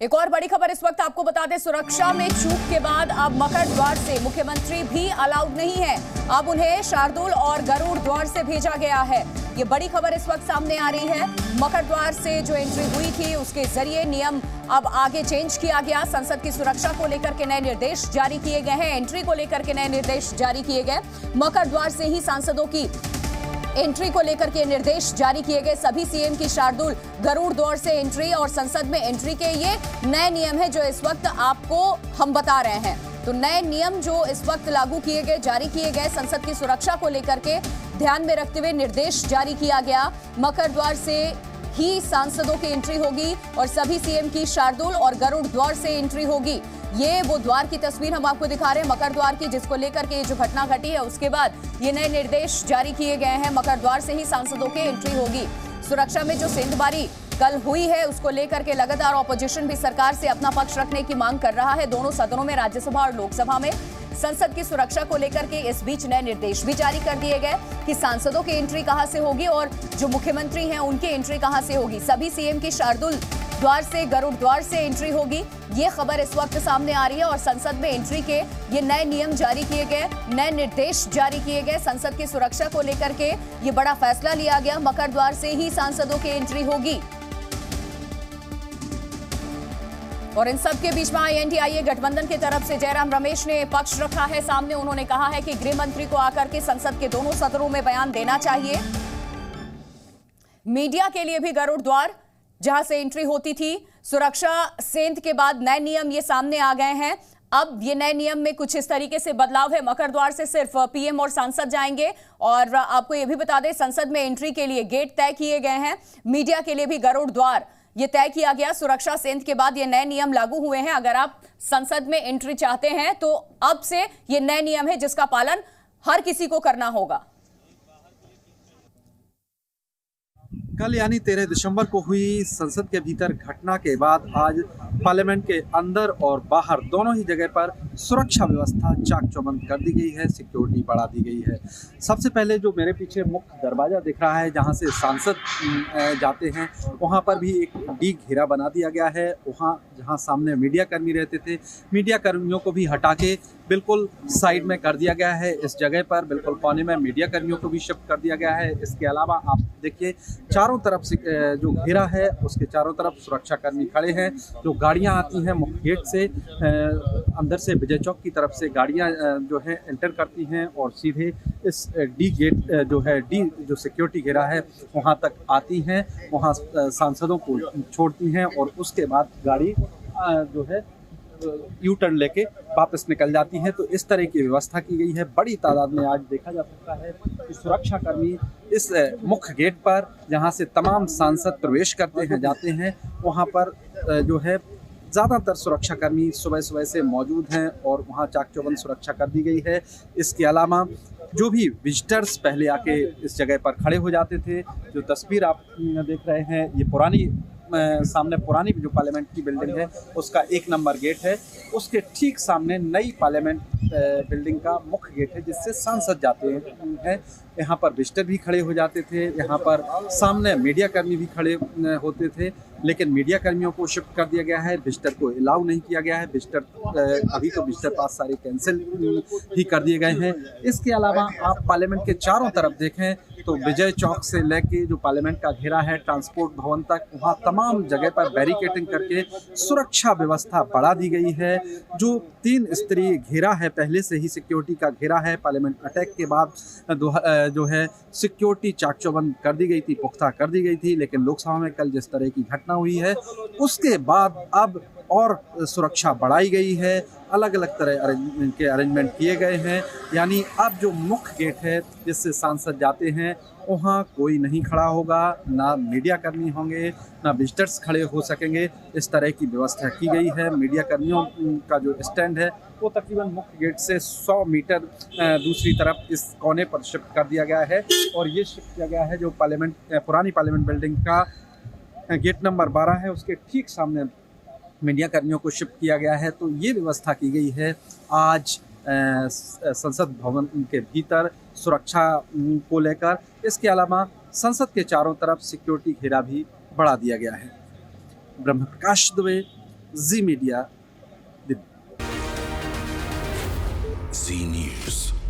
एक और बड़ी खबर इस वक्त आपको बता दें, सुरक्षा में चूक के बाद अब मकर द्वार से मुख्यमंत्री भी अलाउड नहीं है। अब उन्हें शार्दुल और गरुड़ द्वार से भेजा गया है। ये बड़ी खबर इस वक्त सामने आ रही है। मकर द्वार से जो एंट्री हुई थी उसके जरिए नियम अब आगे चेंज किया गया। संसद की सुरक्षा को लेकर के नए निर्देश जारी किए गए हैं। एंट्री को लेकर के नए निर्देश जारी किए गए। मकर द्वार से ही सांसदों की एंट्री को लेकर के निर्देश जारी किए गए। सभी सीएम की शार्दुल गरुड़ द्वार से एंट्री और संसद में एंट्री के ये नए नियम है जो इस वक्त आपको हम बता रहे हैं। तो नए नियम जो इस वक्त लागू किए गए, जारी किए गए, संसद की सुरक्षा को लेकर के ध्यान में रखते हुए निर्देश जारी किया गया। मकर द्वार से ही सांसदों की एंट्री होगी और सभी सीएम की शार्दुल और गरुड़ द्वार से एंट्री होगी। ये वो द्वार की तस्वीर हम आपको दिखा रहे हैं, मकर द्वार की, जिसको लेकर के जो घटना घटी है उसके बाद ये नए निर्देश जारी किए गए हैं। मकर द्वार से ही सांसदों की एंट्री होगी। सुरक्षा में जो सेंधमारी कल हुई है उसको लेकर के लगातार ऑपोजिशन भी सरकार से अपना पक्ष रखने की मांग कर रहा है। दोनों सदनों में, राज्यसभा और लोकसभा में संसद की सुरक्षा को लेकर के इस बीच नए निर्देश भी जारी कर दिए गए कि सांसदों की एंट्री कहां से होगी और जो मुख्यमंत्री हैं उनकी एंट्री कहां से होगी। सभी सीएम की शार्दुल द्वार से, गरुड़ द्वार से एंट्री होगी। ये खबर इस वक्त सामने आ रही है और संसद में एंट्री के ये नए नियम जारी किए गए, नए निर्देश जारी किए गए। संसद की सुरक्षा को लेकर के ये बड़ा फैसला लिया गया। मकर द्वार से ही सांसदों की एंट्री होगी। और इन सब के बीच में INDIA गठबंधन की तरफ से जयराम रमेश ने पक्ष रखा है सामने। उन्होंने कहा है कि गृह मंत्री को आकर के संसद के दोनों सदनों में बयान देना चाहिए। मीडिया के लिए भी गरुड़ द्वार जहां से एंट्री होती थी, सुरक्षा सेंध के बाद नए नियम ये सामने आ गए हैं। अब ये नए नियम में कुछ इस तरीके से बदलाव है। मकर द्वार से सिर्फ PM और सांसद जाएंगे और आपको ये भी बता दें संसद में एंट्री के लिए गेट तय किए गए हैं। मीडिया के लिए भी गरुड़ द्वार ये तय किया गया। सुरक्षा सेंध के बाद ये नए नियम लागू हुए हैं। अगर आप संसद में एंट्री चाहते हैं तो अब से ये नए नियम है जिसका पालन हर किसी को करना होगा। कल यानी 13 दिसंबर को हुई संसद के भीतर घटना के बाद आज पार्लियामेंट के अंदर और बाहर दोनों ही जगह पर सुरक्षा व्यवस्था चाक चौबंद कर दी गई है, सिक्योरिटी बढ़ा दी गई है। सबसे पहले जो मेरे पीछे मुख्य दरवाज़ा दिख रहा है जहां से सांसद जाते हैं वहां पर भी एक डी घेरा बना दिया गया है। वहां जहां सामने मीडिया कर्मी रहते थे, मीडिया कर्मियों को भी हटा के बिल्कुल साइड में कर दिया गया है। इस जगह पर बिल्कुल कोने में मीडिया कर्मियों को भी शिफ्ट कर दिया गया है। इसके अलावा आप देखिए चारों तरफ से जो घेरा है उसके चारों तरफ सुरक्षा कर्मी खड़े हैं। जो गाड़ियां आती हैं मुख्य गेट से, अंदर से विजय चौक की तरफ से गाड़ियां जो है एंटर करती हैं और सीधे इस डी गेट जो है, डी जो सिक्योरिटी घेरा है वहां तक आती हैं, वहां सांसदों को छोड़ती हैं और उसके बाद गाड़ी जो है यू टर्न लेके वापस निकल जाती है। तो इस तरह की व्यवस्था की गई है। बड़ी तादाद में आज देखा जा सकता है कि सुरक्षा कर्मी इस मुख्य गेट पर जहां से तमाम सांसद प्रवेश करते हैं, जाते हैं, वहां पर जो है ज़्यादातर सुरक्षा कर्मी सुबह सुबह से मौजूद हैं और वहां चाक चौबंद सुरक्षा कर दी गई है। इसके अलावा जो भी विजिटर्स पहले आके इस जगह पर खड़े हो जाते थे, जो तस्वीर आप देख रहे हैं ये पुरानी सामने पुरानी जो पार्लियामेंट की बिल्डिंग है उसका 1 नंबर गेट है। उसके ठीक सामने नई पार्लियामेंट बिल्डिंग का मुख्य गेट है जिससे सांसद जाते हैं। यहाँ पर विजिटर भी खड़े हो जाते थे, यहाँ पर सामने मीडिया कर्मी भी खड़े होते थे, लेकिन मीडिया कर्मियों को शिफ्ट कर दिया गया है, विजिटर को अलाउ नहीं किया गया है। विजिटर अभी तो विजिटर पास सारे कैंसिल ही कर दिए गए हैं। इसके अलावा आप पार्लियामेंट के चारों तरफ देखें तो विजय चौक से लेके जो पार्लियामेंट का घेरा है ट्रांसपोर्ट भवन तक, वहाँ तमाम जगह पर बैरिकेडिंग करके सुरक्षा व्यवस्था बढ़ा दी गई है। जो 3 स्तरीय घेरा है, पहले से ही सिक्योरिटी का घेरा है। पार्लियामेंट अटैक के बाद जो है सिक्योरिटी चाक चौबंद कर दी गई थी, पुख्ता कर दी गई थी, लेकिन लोकसभा में कल जिस तरह की घटना हुई है उसके बाद अब और सुरक्षा बढ़ाई गई है। अलग अलग तरह के अरेंजमेंट किए गए हैं। यानी अब जो मुख्य गेट है जिससे सांसद जाते हैं वहाँ कोई नहीं खड़ा होगा, ना मीडिया कर्मी होंगे, ना विजिटर्स खड़े हो सकेंगे। इस तरह की व्यवस्था की गई है। मीडिया कर्मियों का जो स्टैंड है वो तकरीबन मुख्य गेट से 100 मीटर दूसरी तरफ इस कोने पर शिफ्ट कर दिया गया है और ये शिफ्ट किया गया है जो पुरानी पार्लियामेंट बिल्डिंग का गेट नंबर 12 है उसके ठीक सामने मीडिया कर्मियों को शिफ्ट किया गया है। तो ये व्यवस्था की गई है आज संसद भवन के भीतर सुरक्षा को लेकर। इसके अलावा संसद के चारों तरफ सिक्योरिटी घेरा भी बढ़ा दिया गया है। ब्रह्म प्रकाश दुबे, जी मीडिया। Z News.